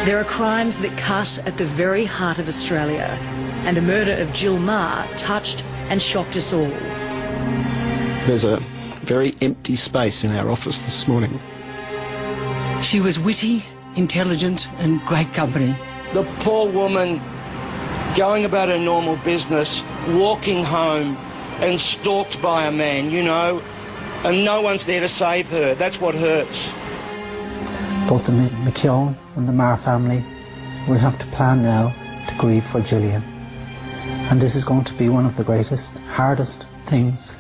There are crimes that cut at the very heart of Australia, and the murder of Jill Meagher touched and shocked us all. There's a very empty space in our office this morning. She was witty, intelligent and great company. The poor woman going about her normal business, walking home and stalked by a man, you know, and no one's there to save her. That's what hurts. Both the McKeown and the Meagher family will have to plan now to grieve for Gillian. And this is going to be one of the greatest, hardest things,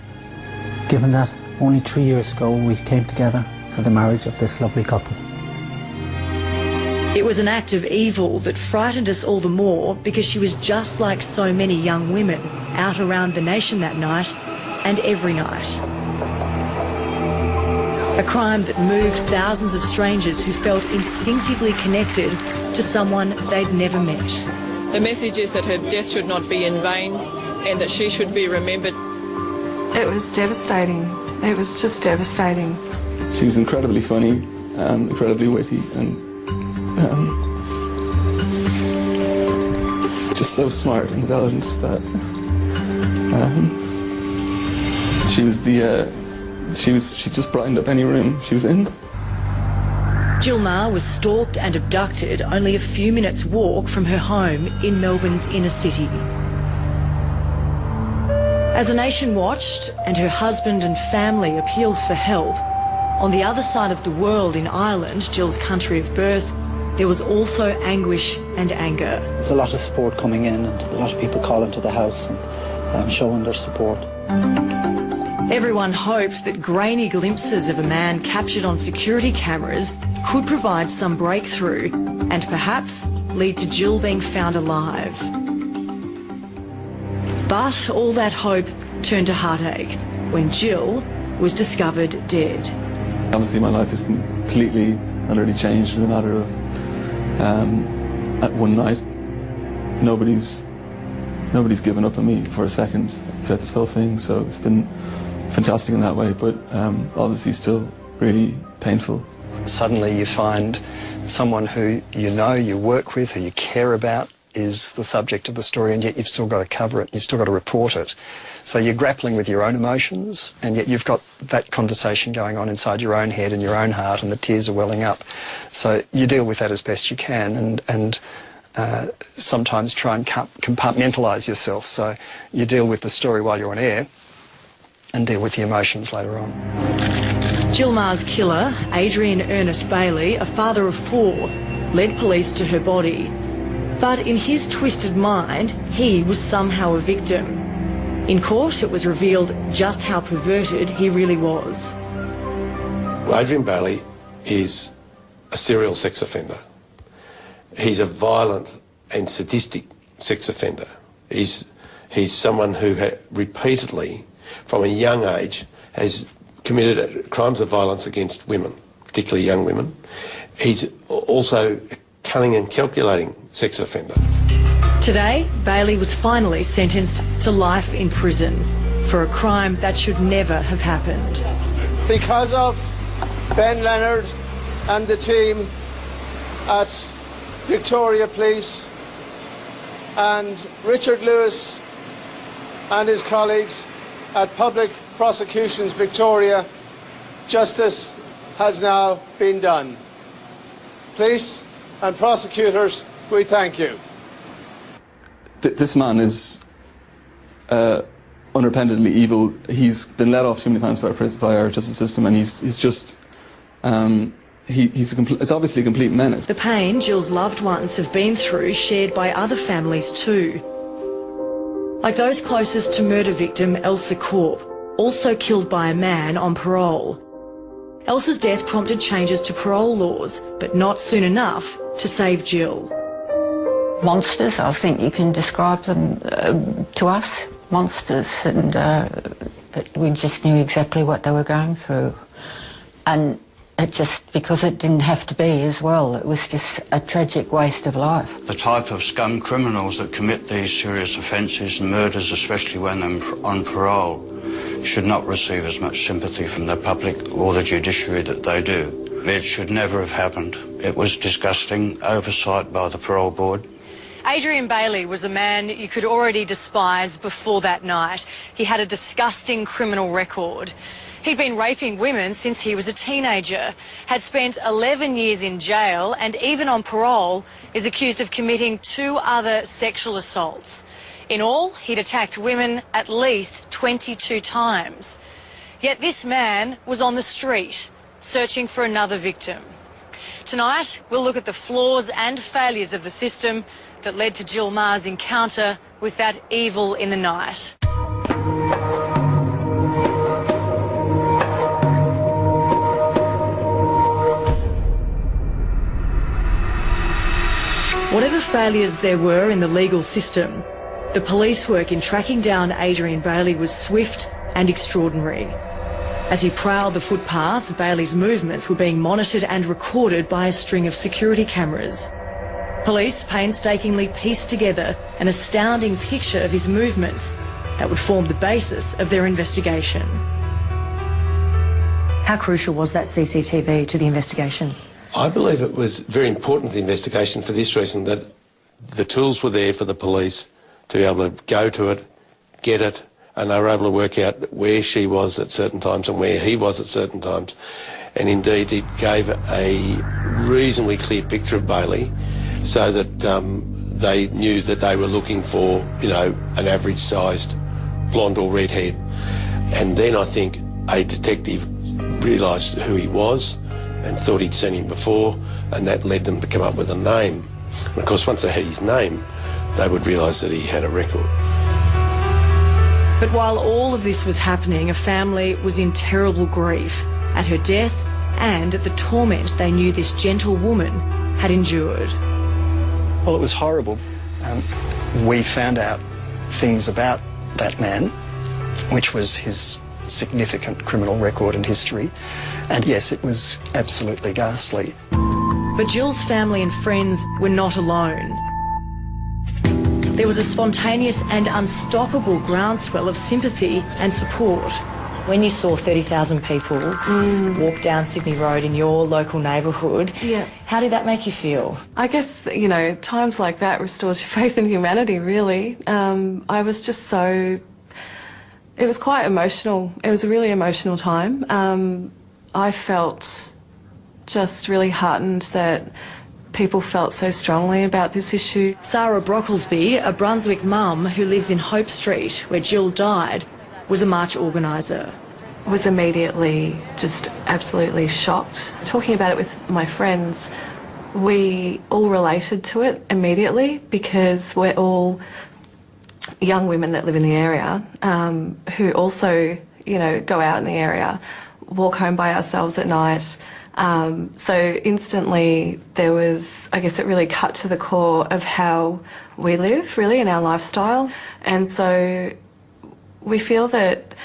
given that only 3 years ago we came together for the marriage of this lovely couple. It was an act of evil that frightened us all the more because she was just like so many young women out around the nation that night and every night. A crime that moved thousands of strangers who felt instinctively connected to someone they'd never met. The message is that her death should not be in vain and that she should be remembered. It was devastating. It was just devastating. She was incredibly funny, incredibly witty, and just so smart and intelligent that she just brightened up any room she was in. Jill Meagher was stalked and abducted only a few minutes' walk from her home in Melbourne's inner city. As the nation watched and her husband and family appealed for help, on the other side of the world in Ireland, Jill's country of birth, there was also anguish and anger. There's a lot of support coming in and a lot of people calling to the house and showing their support. Everyone hoped that grainy glimpses of a man captured on security cameras could provide some breakthrough and perhaps lead to Jill being found alive. But all that hope turned to heartache when Jill was discovered dead. Obviously my life is completely and utterly changed in a matter of at one night. Nobody's given up on me for a second throughout this whole thing, so it's been fantastic in that way, but obviously still really painful. Suddenly you find someone who you know, you work with, who you care about is the subject of the story, and yet you've still got to cover it, you've still got to report it. So you're grappling with your own emotions, and yet you've got that conversation going on inside your own head and your own heart, and the tears are welling up. So you deal with that as best you can, and sometimes try and compartmentalise yourself. So you deal with the story while you're on air and deal with the emotions later on. Jill Meagher's killer, Adrian Ernest Bailey, a father of 4, led police to her body. But in his twisted mind, he was somehow a victim. In court, it was revealed just how perverted he really was. Well, Adrian Bailey is a serial sex offender. He's a violent and sadistic sex offender. He's someone who repeatedly, from a young age, has committed crimes of violence against women, particularly young women. He's also a cunning and calculating sex offender. Today, Bailey was finally sentenced to life in prison for a crime that should never have happened. Because of Ben Leonard and the team at Victoria Police and Richard Lewis and his colleagues at Public Prosecutions Victoria, justice has now been done. Police and prosecutors, we thank you. This man is unrepentantly evil. He's been let off too many times by our justice system, and he's just it's obviously a complete menace. The pain Jill's loved ones have been through, shared by other families too. Like those closest to murder victim Elsa Corp, also killed by a man on parole. Elsa's death prompted changes to parole laws, but not soon enough to save Jill. Monsters, I think you can describe them to us, monsters, and we just knew exactly what they were going through. And it just, because it didn't have to be as well, it was just a tragic waste of life. The type of scum criminals that commit these serious offences and murders, especially when they're on parole, should not receive as much sympathy from the public or the judiciary that they do. Absolutely, it should never have happened. It was disgusting, oversight by the parole board. Adrian Bailey was a man you could already despise before that night. He had a disgusting criminal record. He'd been raping women since he was a teenager, had spent 11 years in jail and even on parole is accused of committing 2 other sexual assaults. In all, he'd attacked women at least 22 times. Yet this man was on the street, searching for another victim. Tonight, we'll look at the flaws and failures of the system that led to Jill Maher's encounter with that evil in the night. Whatever failures there were in the legal system, the police work in tracking down Adrian Bailey was swift and extraordinary. As he prowled the footpath, Bailey's movements were being monitored and recorded by a string of security cameras. Police painstakingly pieced together an astounding picture of his movements that would form the basis of their investigation. How crucial was that CCTV to the investigation? I believe it was very important to the investigation for this reason, that the tools were there for the police to be able to go to it, get it, and they were able to work out where she was at certain times and where he was at certain times. And indeed, it gave a reasonably clear picture of Bailey, so that they knew that they were looking for, you know, an average-sized blonde or redhead. And then I think a detective realised who he was and thought he'd seen him before, and that led them to come up with a name. And of course, once they had his name, they would realise that he had a record. But while all of this was happening, a family was in terrible grief at her death and at the torment they knew this gentle woman had endured. Well, it was horrible. We found out things about that man, which was his significant criminal record and history. And yes, it was absolutely ghastly. But Jill's family and friends were not alone. There was a spontaneous and unstoppable groundswell of sympathy and support. When you saw 30,000 people walk down Sydney Road in your local neighbourhood, how did that make you feel? I guess, you know, times like that restores your faith in humanity, really. I was just so... It was quite emotional. It was a really emotional time. I felt just really heartened that people felt so strongly about this issue. Sarah Brocklesby, a Brunswick mum who lives in Hope Street, where Jill died, was a march organiser. I was immediately just absolutely shocked. Talking about it with my friends, we all related to it immediately because we're all young women that live in the area who also, you know, go out in the area, walk home by ourselves at night. So instantly there was, I guess it really cut to the core of how we live, really, in our lifestyle. And so we feel that,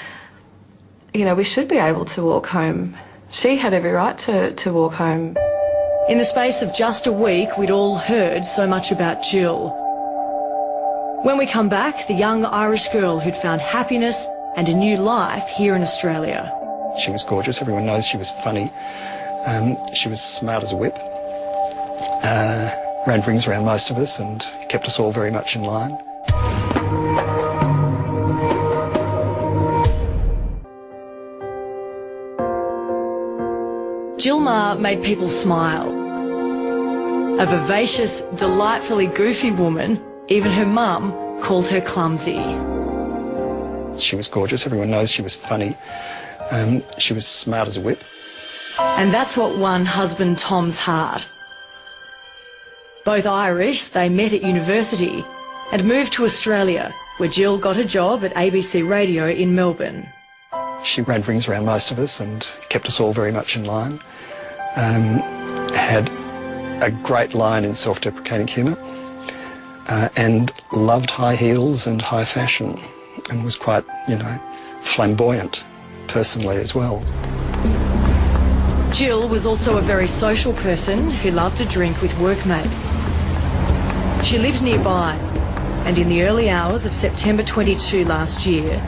you know, we should be able to walk home. She had every right to walk home. In the space of just a week, we'd all heard so much about Jill. When we come back, the young Irish girl who'd found happiness and a new life here in Australia. She was gorgeous. Everyone knows she was funny. She was smart as a whip. Ran rings around most of us and kept us all very much in line. Jill Maher made people smile. A vivacious, delightfully goofy woman, even her mum called her clumsy. She was gorgeous. Everyone knows she was funny. She was smart as a whip. And that's what won husband Tom's heart. Both Irish, they met at university and moved to Australia, where Jill got a job at ABC Radio in Melbourne. She ran rings around most of us and kept us all very much in line. Had a great line in self-deprecating humour and loved high heels and high fashion and was quite, you know, flamboyant personally as well. Jill was also a very social person who loved to drink with workmates. She lived nearby, and in the early hours of September 22 last year,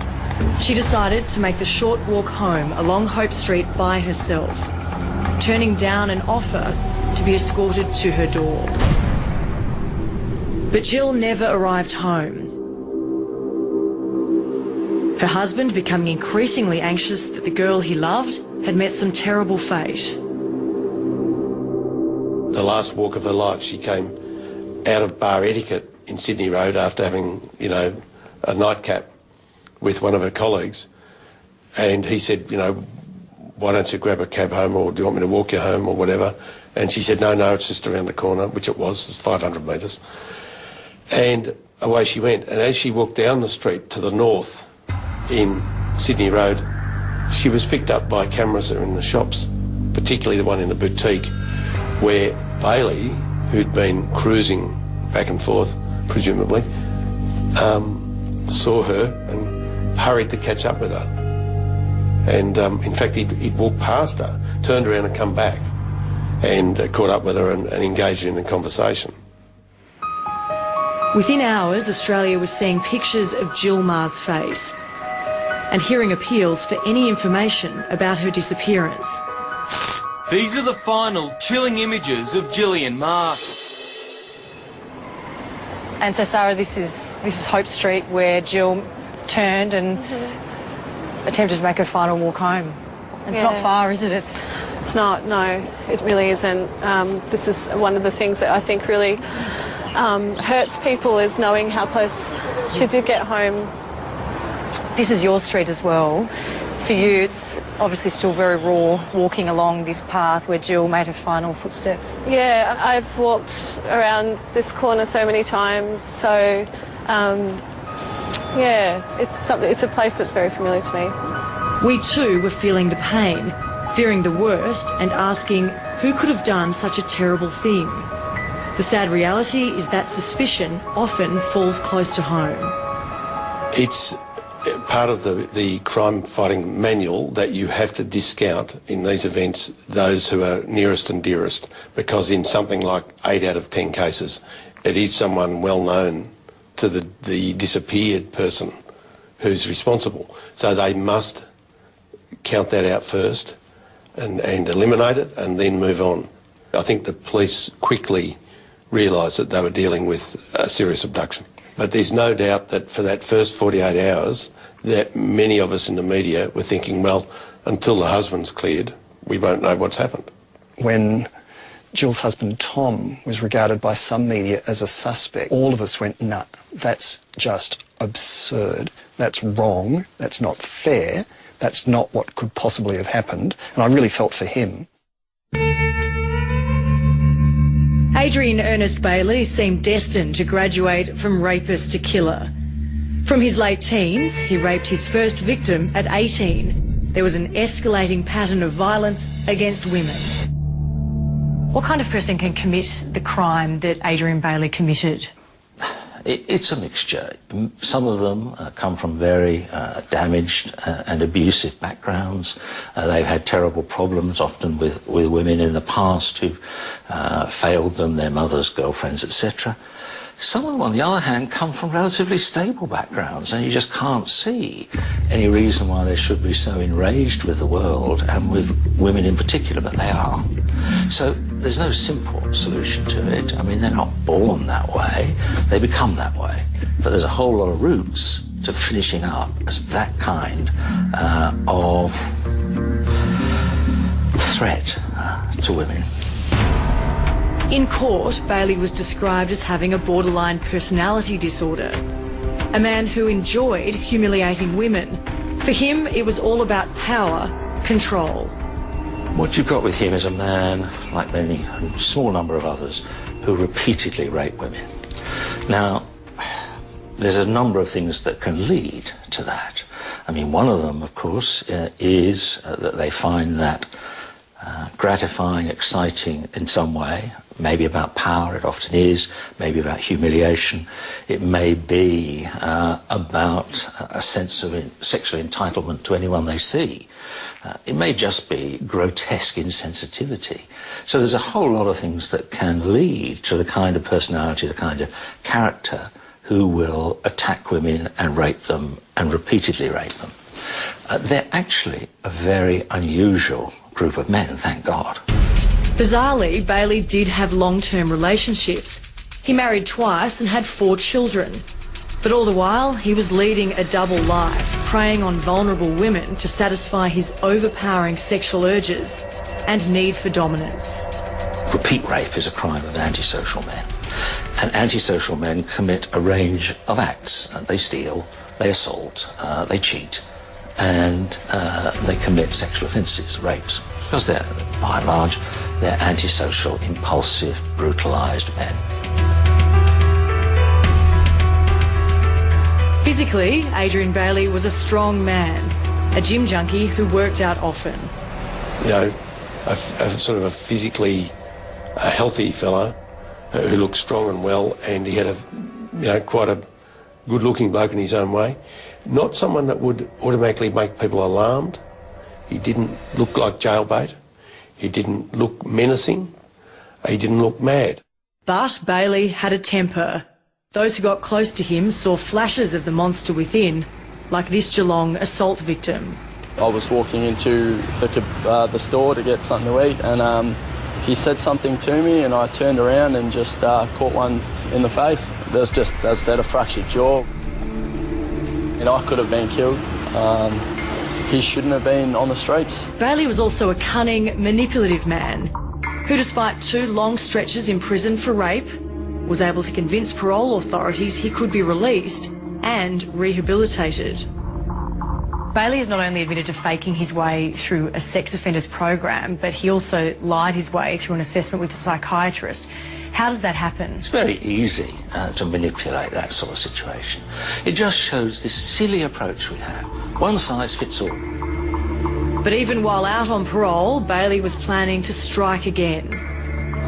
she decided to make the short walk home along Hope Street by herself, turning down an offer to be escorted to her door. But Jill never arrived home. Her husband becoming increasingly anxious that the girl he loved had met some terrible fate. The last walk of her life, she came out of bar etiquette in Sydney Road after having, you know, a nightcap with one of her colleagues. And he said, you know, why don't you grab a cab home, or do you want me to walk you home or whatever? And she said, no, it's just around the corner, which it was, it's 500 metres. And away she went. And as she walked down the street to the north in Sydney Road, she was picked up by cameras that were in the shops, particularly the one in the boutique, where Bailey, who'd been cruising back and forth, presumably, saw her and hurried to catch up with her. And in fact, he'd walked past her, turned around and come back, and caught up with her and engaged in a conversation. Within hours, Australia was seeing pictures of Jill Maher's face and hearing appeals for any information about her disappearance. These are the final chilling images of Gillian Maher. And so, Sarah, this is Hope Street, where Jill turned and attempted to make her final walk home. And it's not far, is it? It's not, no, it really isn't. This is one of the things that I think really hurts people, is knowing how close she did get home. This is your street as well. For you, it's obviously still very raw walking along this path where Jill made her final footsteps. Yeah, I've walked around this corner so many times, so yeah, it's a place that's very familiar to me. We too were feeling the pain, fearing the worst and asking who could have done such a terrible thing. The sad reality is that suspicion often falls close to home. It's part of the crime-fighting manual that you have to discount in these events those who are nearest and dearest, because in something like 8 out of 10 cases, it is someone well known to the disappeared person who's responsible. So they must count that out first and eliminate it and then move on. I think the police quickly realised that they were dealing with a serious abduction. But there's no doubt that for that first 48 hours, that many of us in the media were thinking, well, until the husband's cleared, we won't know what's happened. When Jill's husband Tom was regarded by some media as a suspect, all of us went, nah, that's just absurd, that's wrong, that's not fair, that's not what could possibly have happened, and I really felt for him. Adrian Ernest Bailey seemed destined to graduate from rapist to killer. From his late teens, he raped his first victim at 18. There was an escalating pattern of violence against women. What kind of person can commit the crime that Adrian Bailey committed? It's a mixture. Some of them come from very damaged and abusive backgrounds. They've had terrible problems, often with women in the past who've failed them, their mothers, girlfriends, etc. Some of them, on the other hand, come from relatively stable backgrounds, and you just can't see any reason why they should be so enraged with the world, and with women in particular, but they are. So there's no simple solution to it. I mean, they're not born that way, they become that way. But there's a whole lot of roots to finishing up as that kind of threat to women. In court, Bailey was described as having a borderline personality disorder, a man who enjoyed humiliating women. For him, it was all about power, control. What you've got with him is a man, like many, a small number of others, who repeatedly rape women. Now, there's a number of things that can lead to that. I mean, one of them, of course, is that they find that gratifying, exciting in some way, maybe about power, it often is, maybe about humiliation, it may be about a sense of sexual entitlement to anyone they see. It may just be grotesque insensitivity. So there's a whole lot of things that can lead to the kind of personality, the kind of character who will attack women and rape them and repeatedly rape them. They're actually a very unusual group of men, thank God. Bizarrely, Bailey did have long-term relationships. He married twice and had 4 children. But all the while, he was leading a double life, preying on vulnerable women to satisfy his overpowering sexual urges and need for dominance. Repeat rape is a crime of antisocial men. And antisocial men commit a range of acts. They steal, they assault, they cheat, and they commit sexual offences, rapes, because they're, by and large, they're antisocial, impulsive, brutalised men. Physically, Adrian Bailey was a strong man, a gym junkie who worked out often. You know, a sort of a physically healthy fellow who looked strong and well, and he had quite a good-looking bloke in his own way. Not someone that would automatically make people alarmed. He didn't look like jailbait. He didn't look menacing. He didn't look mad. But Bailey had a temper. Those who got close to him saw flashes of the monster within, like this Geelong assault victim. I was walking into the store to get something to eat, and he said something to me, and I turned around and just caught one in the face. There was just, as I said, a fractured jaw. And I could have been killed. He shouldn't have been on the streets. Bailey was also a cunning, manipulative man who, despite 2 long stretches in prison for rape, was able to convince parole authorities he could be released and rehabilitated. Bailey has not only admitted to faking his way through a sex offenders program, but he also lied his way through an assessment with a psychiatrist. How does that happen? It's very easy to manipulate that sort of situation. It just shows this silly approach we have. One size fits all. But even while out on parole, Bailey was planning to strike again.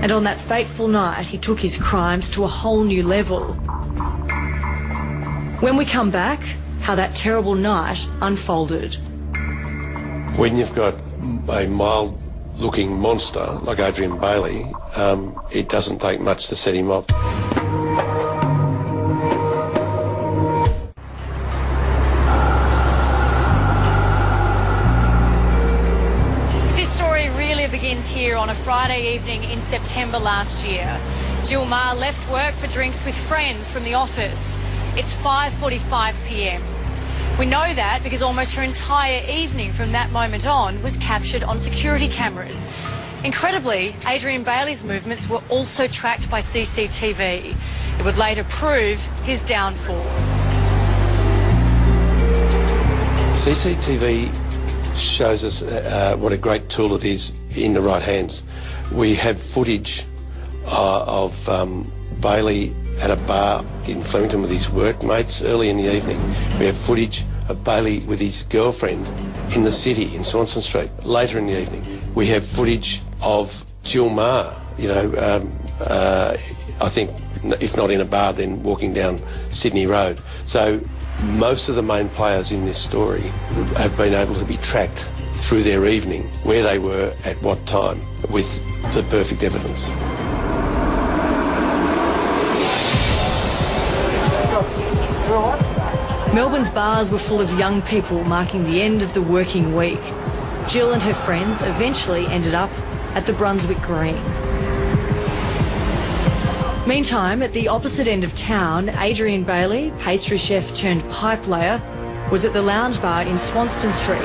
And on that fateful night, he took his crimes to a whole new level. When we come back, how that terrible night unfolded. When you've got a mild-looking monster like Adrian Bailey, it doesn't take much to set him off. Begins here on a Friday evening in September last year. Jill Meagher left work for drinks with friends from the office. It's 5:45 p.m. We know that because almost her entire evening from that moment on was captured on security cameras. Incredibly, Adrian Bailey's movements were also tracked by CCTV. It would later prove his downfall. CCTV shows us what a great tool it is in the right hands. We have footage of Bailey at a bar in Flemington with his workmates early in the evening. We have footage of Bailey with his girlfriend in the city in Swanston Street later in the evening. We have footage of Jill Meagher, I think if not in a bar then walking down Sydney Road. So most of the main players in this story have been able to be tracked through their evening, where they were at what time, with the perfect evidence. Melbourne's bars were full of young people marking the end of the working week. Jill and her friends eventually ended up at the Brunswick Green. Meantime, at the opposite end of town, Adrian Bailey, pastry chef turned pipe layer, was at the lounge bar in Swanston Street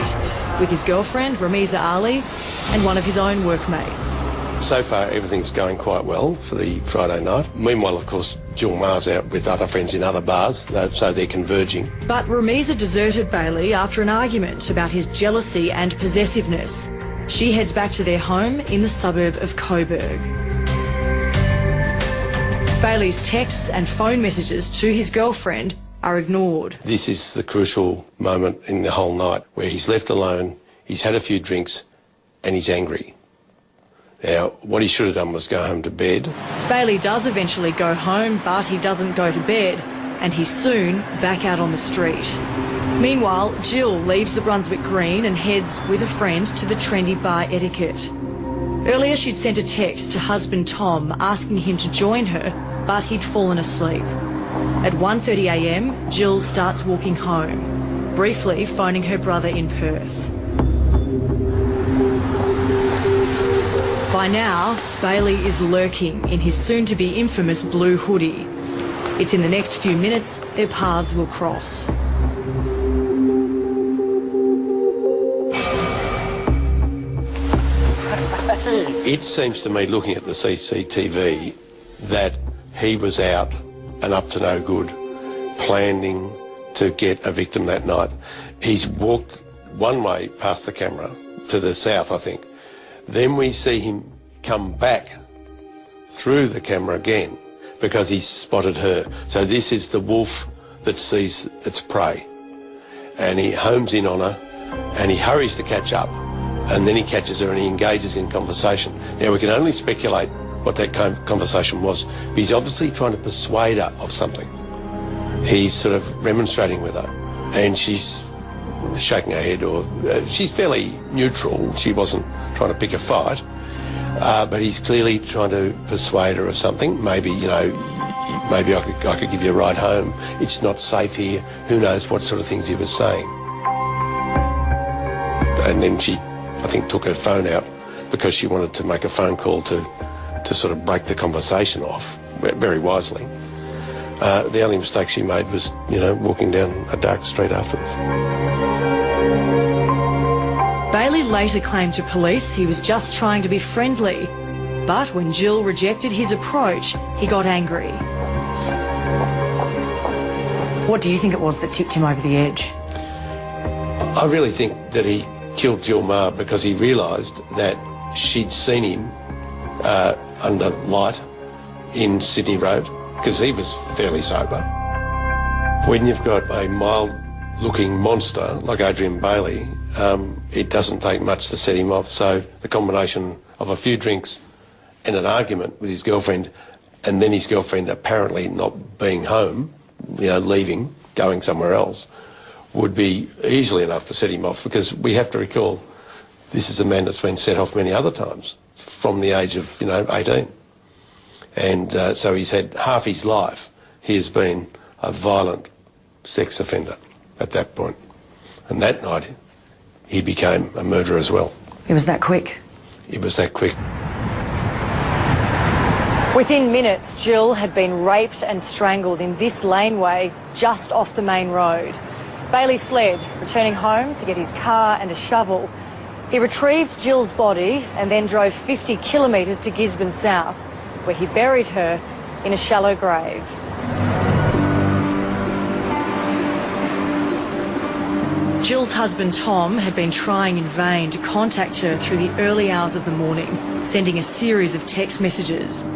with his girlfriend, Ramiza Ali, and one of his own workmates. So far, everything's going quite well for the Friday night. Meanwhile, of course, Jill Meagher's out with other friends in other bars, so they're converging. But Ramiza deserted Bailey after an argument about his jealousy and possessiveness. She heads back to their home in the suburb of Coburg. Bailey's texts and phone messages to his girlfriend are ignored. This is the crucial moment in the whole night where he's left alone, he's had a few drinks and he's angry. Now, what he should have done was go home to bed. Bailey does eventually go home, but he doesn't go to bed, and he's soon back out on the street. Meanwhile, Jill leaves the Brunswick Green and heads with a friend to the trendy bar Etiquette. Earlier she'd sent a text to husband Tom asking him to join her, but he'd fallen asleep. At 1:30 a.m, Jill starts walking home, briefly phoning her brother in Perth. By now, Bailey is lurking in his soon-to-be infamous blue hoodie. It's in the next few minutes their paths will cross. It seems to me, looking at the CCTV, that he was out and up to no good, planning to get a victim that night. He's walked one way past the camera to the south, I think. Then we see him come back through the camera again because he's spotted her. So this is the wolf that sees its prey. And he homes in on her and he hurries to catch up, and then he catches her and he engages in conversation. Now, we can only speculate what that conversation was. He's obviously trying to persuade her of something. He's sort of remonstrating with her, and she's shaking her head, or she's fairly neutral. She wasn't trying to pick a fight, but he's clearly trying to persuade her of something. Maybe, you know, maybe I could give you a ride home. It's not safe here. Who knows what sort of things he was saying. And then she, I think, took her phone out because she wanted to make a phone call to sort of break the conversation off, very wisely. The only mistake she made was, you know, walking down a dark street afterwards. Bailey later claimed to police he was just trying to be friendly, but when Jill rejected his approach, he got angry. What do you think it was that tipped him over the edge? I really think that he killed Jill Meagher because he realised that she'd seen him under light in Sydney Road, because he was fairly sober. When you've got a mild-looking monster like Adrian Bailey, it doesn't take much to set him off. So the combination of a few drinks and an argument with his girlfriend, and then his girlfriend apparently not being home, you know, leaving, going somewhere else, would be easily enough to set him off, because we have to recall this is a man that's been set off many other times from the age of, you know, 18. And so he's had half his life, he has been a violent sex offender at that point. And that night, he became a murderer as well. It was that quick? It was that quick. Within minutes, Jill had been raped and strangled in this laneway just off the main road. Bailey fled, returning home to get his car and a shovel. He retrieved Jill's body and then drove 50 kilometres to Gisborne South, where he buried her in a shallow grave. Jill's husband Tom had been trying in vain to contact her through the early hours of the morning, sending a series of text messages.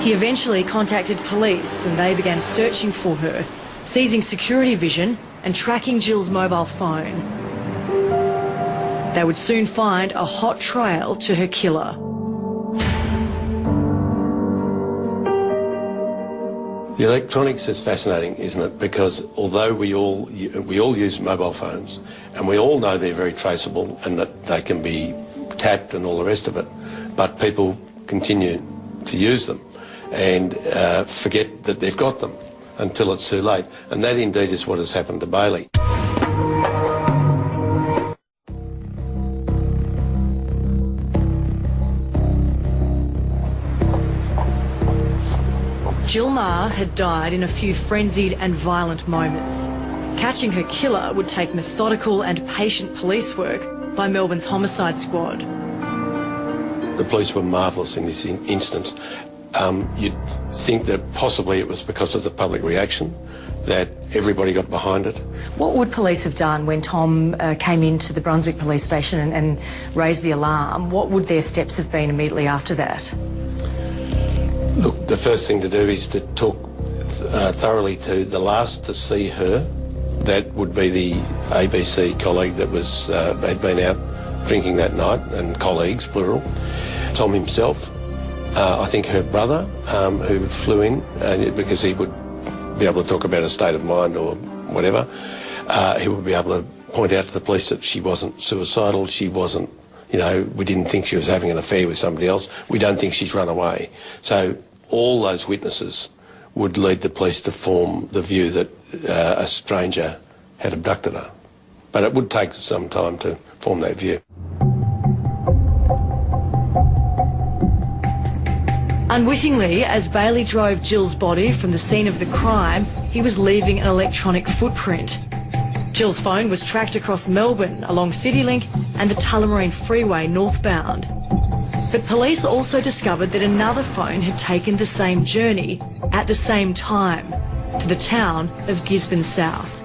He eventually contacted police and they began searching for her, seizing security vision and tracking Jill's mobile phone. They would soon find a hot trail to her killer. The electronics is fascinating, isn't it? Because although we all use mobile phones, and we all know they're very traceable and that they can be tapped and all the rest of it, but people continue to use them and forget that they've got them until it's too late. And that indeed is what has happened to Bailey. Jill Meagher had died in a few frenzied and violent moments. Catching her killer would take methodical and patient police work by Melbourne's homicide squad. The police were marvellous in this instance. You'd think that possibly it was because of the public reaction that everybody got behind it. What would police have done when Tom came into the Brunswick police station and raised the alarm? What would their steps have been immediately after that? Look, the first thing to do is to talk thoroughly to the last to see her. That would be the ABC colleague that was had been out drinking that night, and colleagues, plural. Tom himself, I think her brother, who flew in because he would be able to talk about her state of mind or whatever. He would be able to point out to the police that she wasn't suicidal, she wasn't, you know, we didn't think she was having an affair with somebody else. We don't think she's run away. So all those witnesses would lead the police to form the view that a stranger had abducted her. But it would take some time to form that view. Unwittingly, as Bailey drove Jill's body from the scene of the crime, he was leaving an electronic footprint. Jill's phone was tracked across Melbourne along CityLink and the Tullamarine Freeway northbound. But police also discovered that another phone had taken the same journey at the same time to the town of Gisborne South.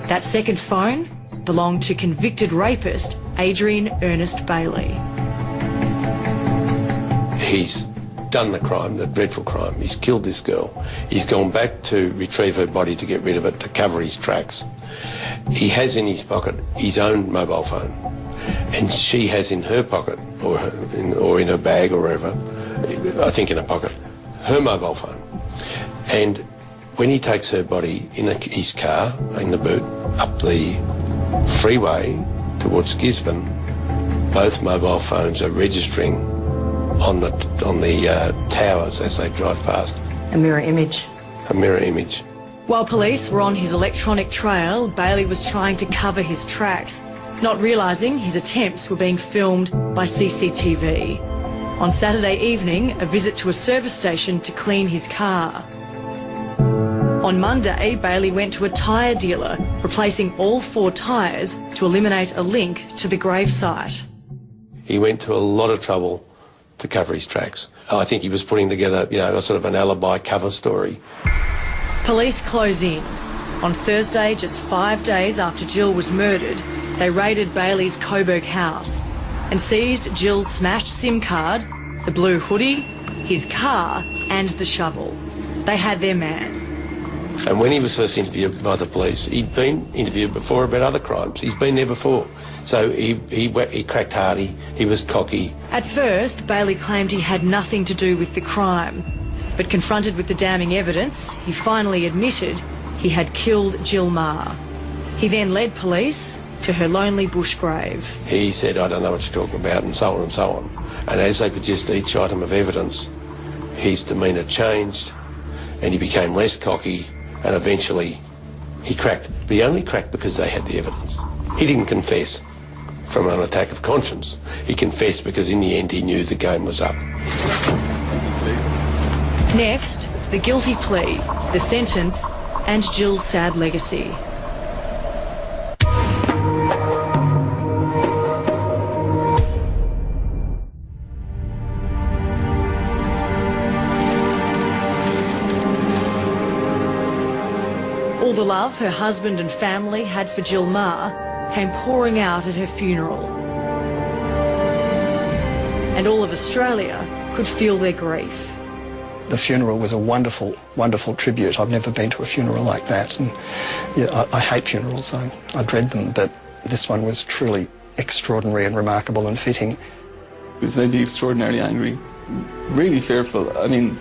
That second phone belonged to convicted rapist Adrian Ernest Bailey. He's done the crime, the dreadful crime. He's killed this girl. He's gone back to retrieve her body to get rid of it, to cover his tracks. He has in his pocket his own mobile phone, and she has in her pocket, or in her bag or wherever, I think in her pocket, her mobile phone. And when he takes her body in his car, in the boot, up the freeway towards Gisborne, both mobile phones are registering on the towers as they drive past. A mirror image. A mirror image. While police were on his electronic trail, Bailey was trying to cover his tracks, not realising his attempts were being filmed by CCTV. On Saturday evening, a visit to a service station to clean his car. On Monday, Bailey went to a tyre dealer, replacing all 4 tyres to eliminate a link to the gravesite. He went to a lot of trouble to cover his tracks. I think he was putting together, a sort of an alibi cover story. Police close in. On Thursday, just 5 days after Jill was murdered, they raided Bailey's Coburg house and seized Jill's smashed SIM card, the blue hoodie, his car and the shovel. They had their man. And when he was first interviewed by the police, he'd been interviewed before about other crimes. He's been there before. So he cracked hard, he was cocky. At first, Bailey claimed he had nothing to do with the crime. But confronted with the damning evidence, he finally admitted he had killed Jill Meagher. He then led police to her lonely bush grave. He said, I don't know what you're talking about, and so on and so on. And as they produced each item of evidence, his demeanour changed and he became less cocky, and eventually he cracked. But he only cracked because they had the evidence. He didn't confess from an attack of conscience. He confessed because in the end he knew the game was up. Next, the guilty plea, the sentence, and Jill's sad legacy. All the love her husband and family had for Jill Meagher came pouring out at her funeral. And all of Australia could feel their grief. The funeral was a wonderful, wonderful tribute. I've never been to a funeral like that, and I hate funerals. I dread them, but this one was truly extraordinary and remarkable and fitting. It was made me extraordinarily angry, really fearful. I mean,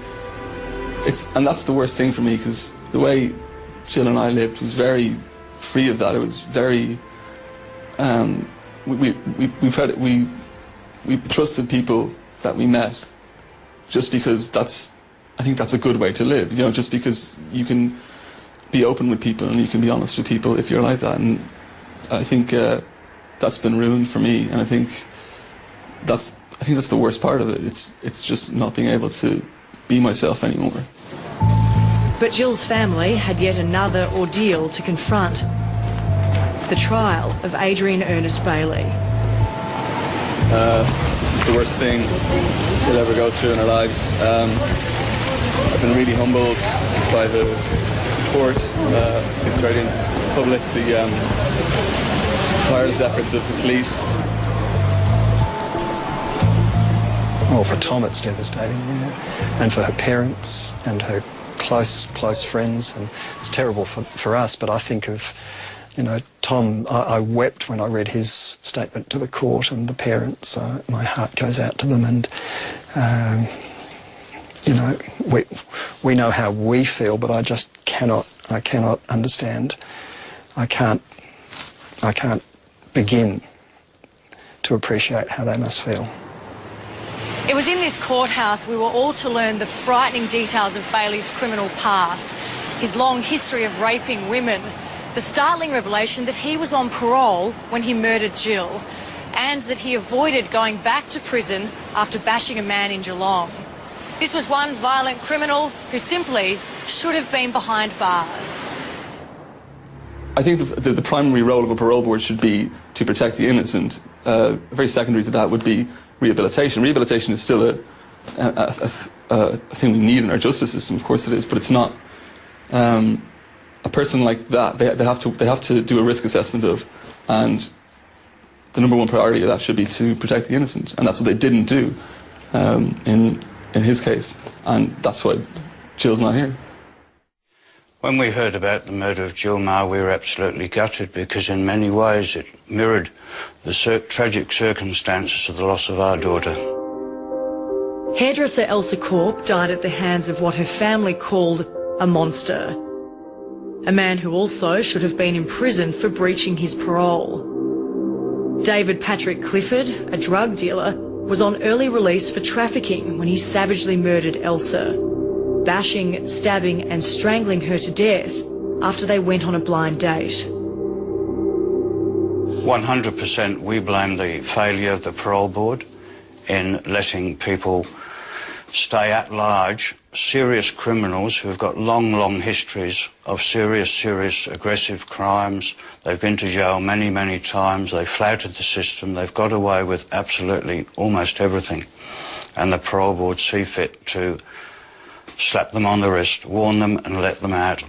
and that's the worst thing for me, because the way Jill and I lived was very free of that. It was very, we trusted people that we met, just because I think that's a good way to live, just because you can be open with people and you can be honest with people if you're like that. And I think that's been ruined for me, and I think that's the worst part of it. It's just not being able to be myself anymore. But Jill's family had yet another ordeal to confront. The trial of Adrian Ernest Bailey. This is the worst thing we'll ever go through in our lives. I've been really humbled by the support of the Australian public, the tireless efforts of the police. Well, for Tom it's devastating, yeah. And for her parents and her close friends, and it's terrible for us, but I think of, Tom, I wept when I read his statement to the court and the parents. My heart goes out to them, and we know how we feel, but I just cannot understand. I can't begin to appreciate how they must feel. It was in this courthouse we were all to learn the frightening details of Bailey's criminal past, his long history of raping women, the startling revelation that he was on parole when he murdered Jill, and that he avoided going back to prison after bashing a man in Geelong. This was one violent criminal who simply should have been behind bars. I think the primary role of a parole board should be to protect the innocent. Very secondary to that would be rehabilitation. Rehabilitation is still a thing we need in our justice system, of course it is, but it's not a person like that. They have to do a risk assessment of, and the number one priority of that should be to protect the innocent, and that's what they didn't do in his case, and that's why Jill's not here. When we heard about the murder of Jill Meagher, we were absolutely gutted because in many ways it mirrored the tragic circumstances of the loss of our daughter. Hairdresser Elsa Corp died at the hands of what her family called a monster. A man who also should have been imprisoned for breaching his parole. David Patrick Clifford, a drug dealer, was on early release for trafficking when he savagely murdered Elsa, bashing, stabbing and strangling her to death after they went on a blind date. 100% we blame the failure of the parole board in letting people stay at large, serious criminals who've got long histories of serious aggressive crimes. They've been to jail many times. They've flouted the system. They've got away with absolutely almost everything. And the parole board see fit to slap them on the wrist, warn them and let them out.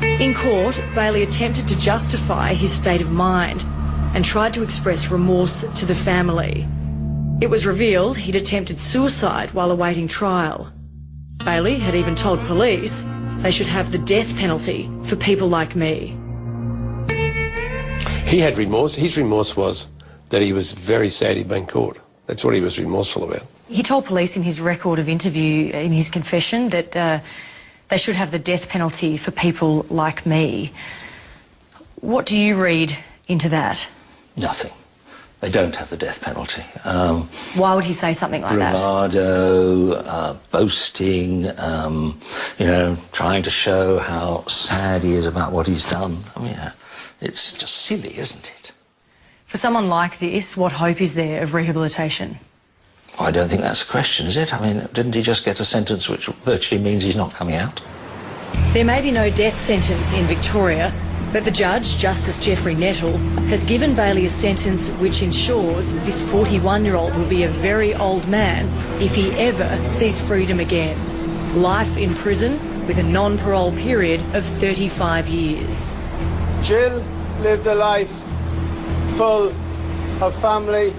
In court, Bailey attempted to justify his state of mind and tried to express remorse to the family. It was revealed he'd attempted suicide while awaiting trial. Bailey had even told police they should have the death penalty for people like me. He had remorse. His remorse was that he was very sad he'd been caught. That's what he was remorseful about. He told police in his record of interview, in his confession, that they should have the death penalty for people like me. What do you read into that? Nothing. They don't have the death penalty. Why would he say something like that? Bravado, boasting, you know, trying to show how sad he is about what he's done. I mean, it's just silly, isn't it? For someone like this, what hope is there of rehabilitation? I don't think that's a question, is it? I mean, didn't he just get a sentence which virtually means he's not coming out? There may be no death sentence in Victoria, but the judge, Justice Jeffrey Nettle, has given Bailey a sentence which ensures this 41-year-old will be a very old man if he ever sees freedom again. Life in prison with a non-parole period of 35 years. Jill lived a life full of family,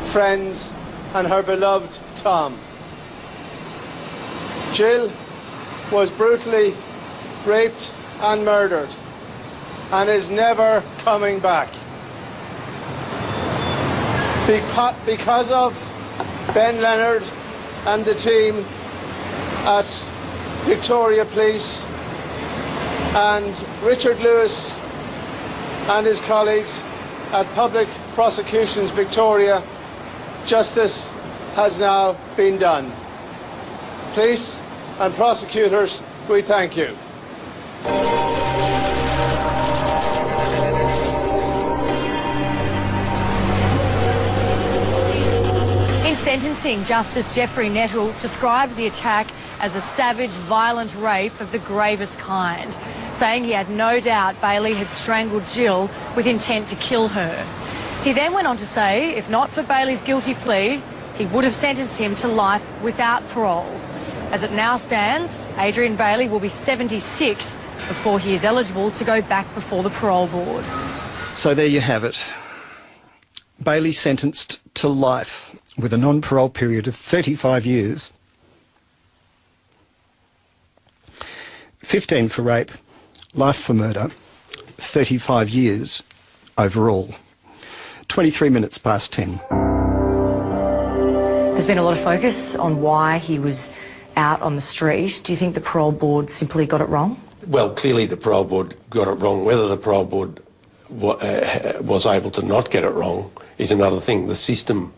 friends and her beloved Tom. Jill was brutally raped and murdered and is never coming back. Because of Ben Leonard and the team at Victoria Police and Richard Lewis and his colleagues at Public Prosecutions Victoria, justice has now been done. Police and prosecutors, we thank you. In sentencing, Justice Jeffrey Nettle described the attack as a savage, violent rape of the gravest kind, saying he had no doubt Bailey had strangled Jill with intent to kill her. He then went on to say if not for Bailey's guilty plea, he would have sentenced him to life without parole. As it now stands, Adrian Bailey will be 76 before he is eligible to go back before the parole board. So there you have it. Bailey sentenced to life with a non-parole period of 35 years. 15 for rape, life for murder, 35 years overall. 23 minutes past 10. There's been a lot of focus on why he was out on the street. Do you think the parole board simply got it wrong? Well, clearly the parole board got it wrong. Whether the parole board was able to not get it wrong is another thing. The system,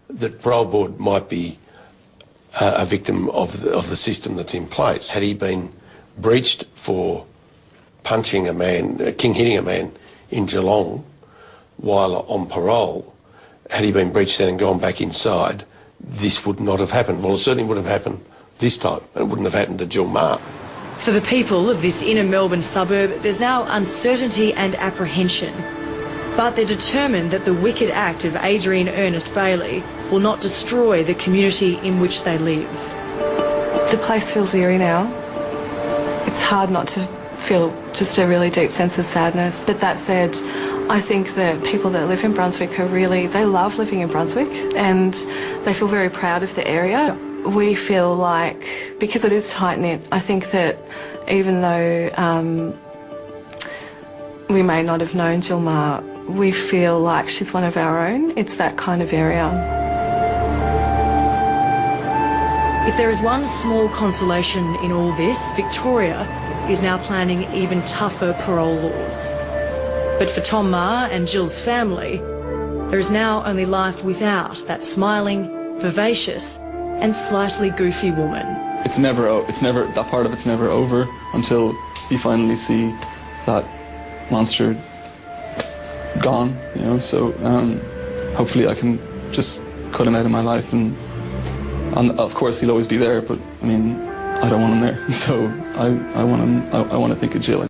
the parole board might be a victim of the system that's in place. Had he been breached for punching a man, hitting a man in Geelong while on parole, had he been breached then and gone back inside, this would not have happened. Well, it certainly would have happened this time. It wouldn't have happened to Jill Maher. For the people of this inner Melbourne suburb, there's now uncertainty and apprehension. But they're determined that the wicked act of Adrian Ernest Bailey will not destroy the community in which they live. The place feels eerie now. It's hard not to feel just a really deep sense of sadness. But that said, I think that people that live in Brunswick they love living in Brunswick, and they feel very proud of the area. We feel like, because it is tight-knit, I think that even though we may not have known Jill Maher, we feel like she's one of our own. It's that kind of area. If there is one small consolation in all this, Victoria is now planning even tougher parole laws. But for Tom Maher and Jill's family, there is now only life without that smiling, vivacious and slightly goofy woman. That part of it's never over until you finally see that monster gone, you know. So hopefully I can just cut him out of my life, and of course he'll always be there, but I mean, I don't want him there. So I want to think of Jill.